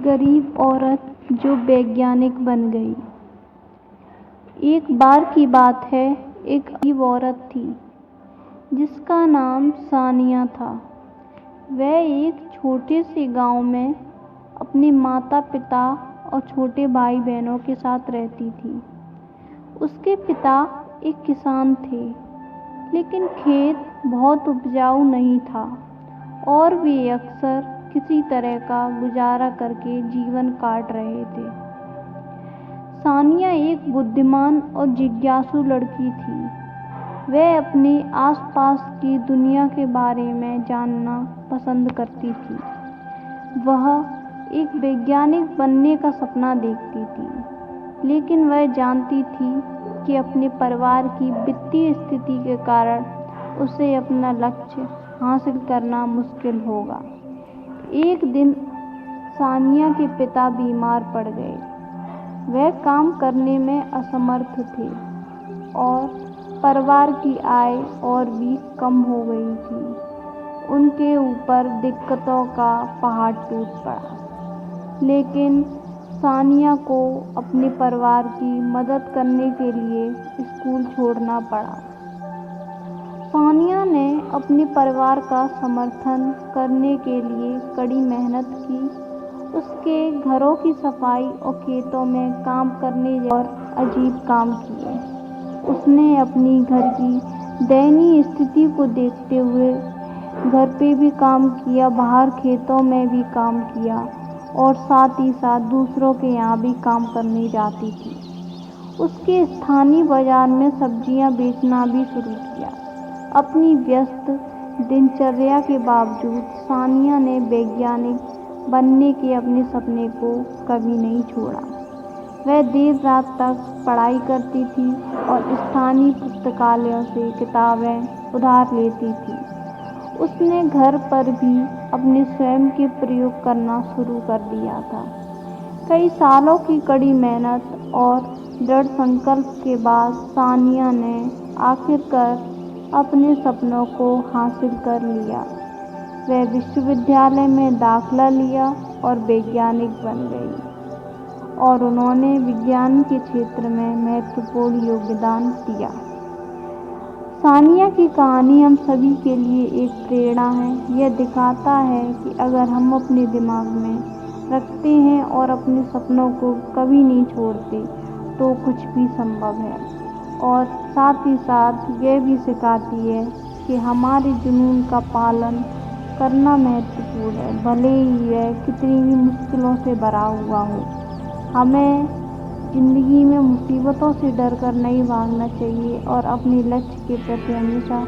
गरीब औरत जो वैज्ञानिक बन गई। एक बार की बात है, एक गरीब औरत थी जिसका नाम सानिया था। वह एक छोटे से गांव में अपने माता पिता और छोटे भाई बहनों के साथ रहती थी। उसके पिता एक किसान थे, लेकिन खेत बहुत उपजाऊ नहीं था और वे अक्सर किसी तरह का गुजारा करके जीवन काट रहे थे। सानिया एक बुद्धिमान और जिज्ञासु लड़की थी। वह अपने आसपास की दुनिया के बारे में जानना पसंद करती थी। वह एक वैज्ञानिक बनने का सपना देखती थी, लेकिन वह जानती थी कि अपने परिवार की वित्तीय स्थिति के कारण उसे अपना लक्ष्य हासिल करना मुश्किल होगा। एक दिन सानिया के पिता बीमार पड़ गए। वह काम करने में असमर्थ थे और परिवार की आय और भी कम हो गई थी। उनके ऊपर दिक्कतों का पहाड़ टूट पड़ा, लेकिन सानिया को अपने परिवार की मदद करने के लिए स्कूल छोड़ना पड़ा। सानिया ने अपने परिवार का समर्थन करने के लिए कड़ी मेहनत की। उसके घरों की सफाई और खेतों में काम करने और अजीब काम किए। उसने अपनी घर की दयनीय स्थिति को देखते हुए घर पे भी काम किया, बाहर खेतों में भी काम किया और साथ ही साथ दूसरों के यहाँ भी काम करने जाती थी। उसके स्थानीय बाजार में सब्जियां बेचना भी शुरू किया। अपनी व्यस्त दिनचर्या के बावजूद सानिया ने वैज्ञानिक बनने के अपने सपने को कभी नहीं छोड़ा। वह देर रात तक पढ़ाई करती थी और स्थानीय पुस्तकालयों से किताबें उधार लेती थी। उसने घर पर भी अपने स्वयं के प्रयोग करना शुरू कर दिया था। कई सालों की कड़ी मेहनत और दृढ़ संकल्प के बाद सानिया ने आखिरकार अपने सपनों को हासिल कर लिया। वह विश्वविद्यालय में दाखिला लिया और वैज्ञानिक बन गई और उन्होंने विज्ञान के क्षेत्र में महत्वपूर्ण योगदान दिया। सानिया की कहानी हम सभी के लिए एक प्रेरणा है। यह दिखाता है कि अगर हम अपने दिमाग में रखते हैं और अपने सपनों को कभी नहीं छोड़ते तो कुछ भी संभव है। और साथ ही साथ यह भी सिखाती है कि हमारे जुनून का पालन करना महत्वपूर्ण है, भले ही यह कितनी भी मुश्किलों से भरा हुआ हो। हमें ज़िंदगी में मुसीबतों से डर कर नहीं भागना चाहिए और अपने लक्ष्य के प्रति हमेशा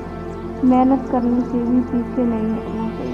मेहनत करने से भी पीछे नहीं हटना चाहिए।